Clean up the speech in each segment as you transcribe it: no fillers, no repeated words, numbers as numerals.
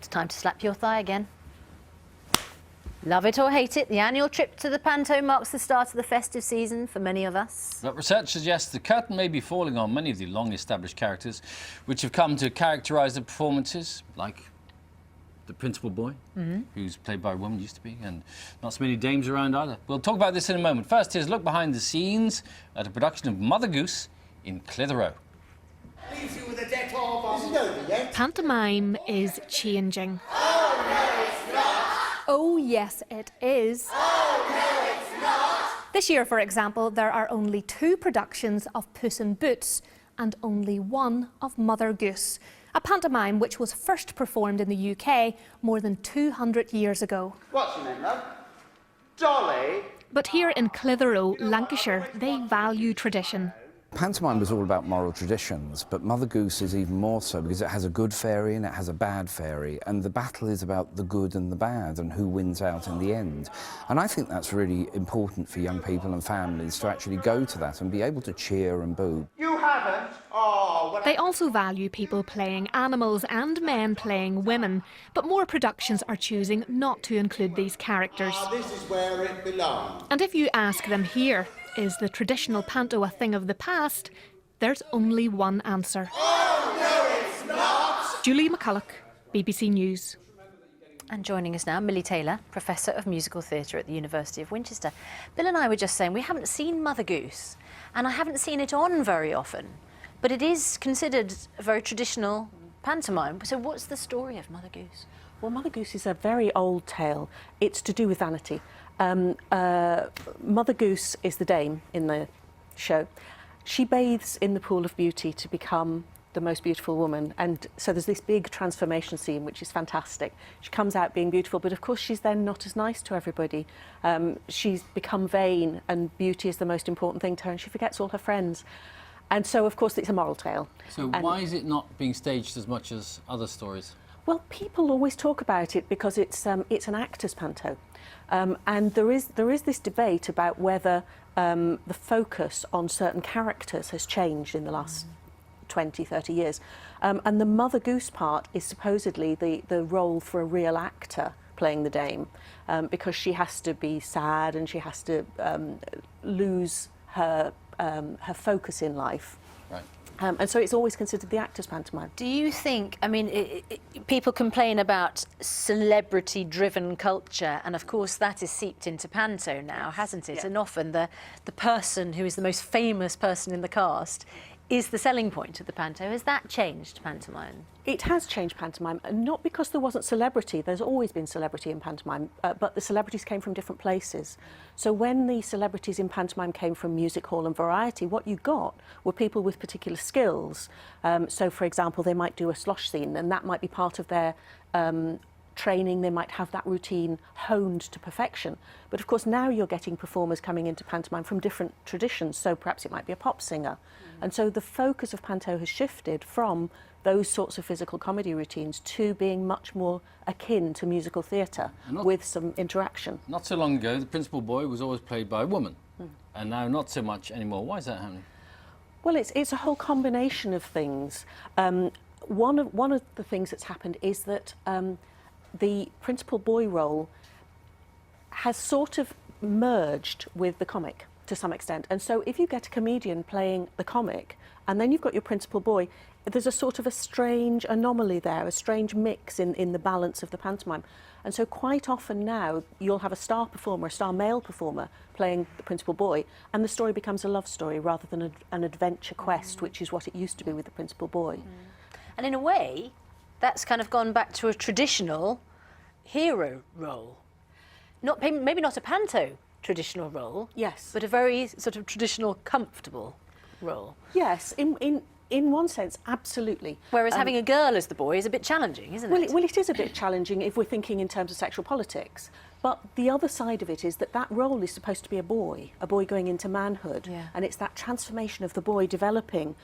It's time to slap your thigh again. Love it or hate it, the annual trip to the panto marks the start of the festive season for many of us. But research suggests the curtain may be falling on many of the long-established characters which have come to characterise the performances, like the principal boy, who's played by a woman, used to be, and not so many dames around either. We'll talk about this in a moment. First, here's a look behind the scenes at a production of Mother Goose in Clitheroe. Leaves you with a debt of... Is it over yet? Pantomime is changing. Oh, no, it's not! Oh, yes, it is. Oh, no, it's not! This year, for example, there are only 2 productions of Puss in Boots and only 1 of Mother Goose, a pantomime which was first performed in the UK more than 200 years ago. What's your name, love? Dolly? But here in Clitheroe, Lancashire, they value tradition. Pantomime was all about moral traditions, but Mother Goose is even more so because it has a good fairy and it has a bad fairy, and the battle is about the good and the bad and who wins out in the end. And I think that's really important for young people and families to actually go to that and be able to cheer and boo. You haven't? Oh, well... They also value people playing animals and men playing women, but more productions are choosing not to include these characters. This is where it belongs. And if you ask them here, is the traditional panto a thing of the past? There's only one answer. Oh, no, it's not! Julie McCulloch, BBC News. And joining us now, Millie Taylor, Professor of Musical Theatre at the University of Winchester. Bill and I were just saying we haven't seen Mother Goose, and I haven't seen it on very often, but it is considered a very traditional pantomime. So what's the story of Mother Goose? Well, Mother Goose is a very old tale. It's to do with vanity. Mother Goose is the dame in the show. She bathes in the pool of beauty to become the most beautiful woman, and so there's this big transformation scene which is fantastic. She comes out being beautiful, but of course she's then not as nice to everybody. She's become vain, and beauty is the most important thing to her, and she forgets all her friends. And so of course it's a moral tale. So why is it not being staged as much as other stories? Well, people always talk about it because it's an actor's panto. And there is this debate about whether the focus on certain characters has changed in the last 20, 30 years. And the Mother Goose part is supposedly the role for a real actor playing the dame, because she has to be sad and she has to lose her focus in life. Right. And so it's always considered the actor's pantomime. Do you think, I mean, people complain about celebrity-driven culture, and of course that is seeped into panto now, hasn't it? Yeah. And often the person who is the most famous person in the cast is the selling point of the panto. Has that changed pantomime? It has changed pantomime, not because there wasn't celebrity. There's always been celebrity in pantomime, but the celebrities came from different places. So when the celebrities in pantomime came from music hall and variety, what you got were people with particular skills. So, for example, they might do a slosh scene, and that might be part of their training. They might have that routine honed to perfection. But of course now you're getting performers coming into pantomime from different traditions, so perhaps it might be a pop singer. And so the focus of panto has shifted from those sorts of physical comedy routines to being much more akin to musical theatre with some interaction. Not so long ago, the principal boy was always played by a woman, and now not so much anymore. Why is that happening? Well, it's a whole combination of things. One of the things that's happened is that the principal boy role has sort of merged with the comic to some extent. And so if you get a comedian playing the comic and then you've got your principal boy, there's a sort of a strange anomaly there, a strange mix in the balance of the pantomime. And so quite often now you'll have a star performer, a star male performer playing the principal boy, and the story becomes a love story rather than an adventure quest, which is what it used to be with the principal boy. And in a way, that's kind of gone back to a traditional hero role. Maybe not a panto traditional role, yes, but a very sort of traditional, comfortable role. Yes, in one sense, absolutely. Whereas having a girl as the boy is a bit challenging, isn't it? Well, it is a bit challenging if we're thinking in terms of sexual politics. But the other side of it is that role is supposed to be a boy going into manhood. Yeah. And it's that transformation of the boy developing,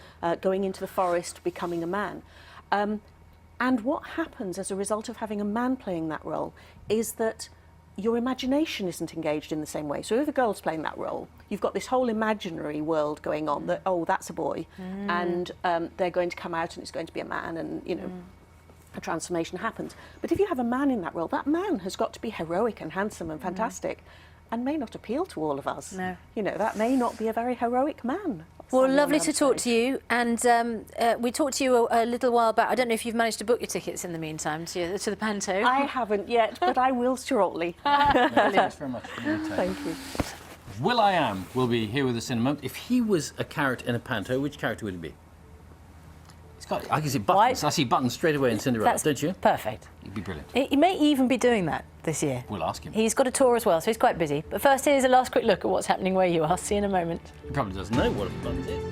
going into the forest, becoming a man. And what happens as a result of having a man playing that role is that your imagination isn't engaged in the same way. So if a girl's playing that role, you've got this whole imaginary world going on that, oh, that's a boy, and they're going to come out and it's going to be a man, and, you know. a transformation happens. But if you have a man in that role, that man has got to be heroic and handsome and fantastic, and may not appeal to all of us. No. You know, that may not be a very heroic man. Well, standing lovely on to talk to stage. you. And we talked to you a little while back. I don't know if you've managed to book your tickets in the meantime to the Panto. I haven't yet, but I will shortly. Thanks very much. Thank you. Will.i.am will be here with us in a moment. If he was a carrot in a panto, which character would he be? He's got, I can see buttons. White. I see buttons straight away in Cinderella, That's don't you? perfect. He'd be brilliant. He may even be doing that this year. We'll ask him. He's got a tour as well, so he's quite busy. But first, here's a last quick look at what's happening where you are. See you in a moment. He probably doesn't know what a buttons is.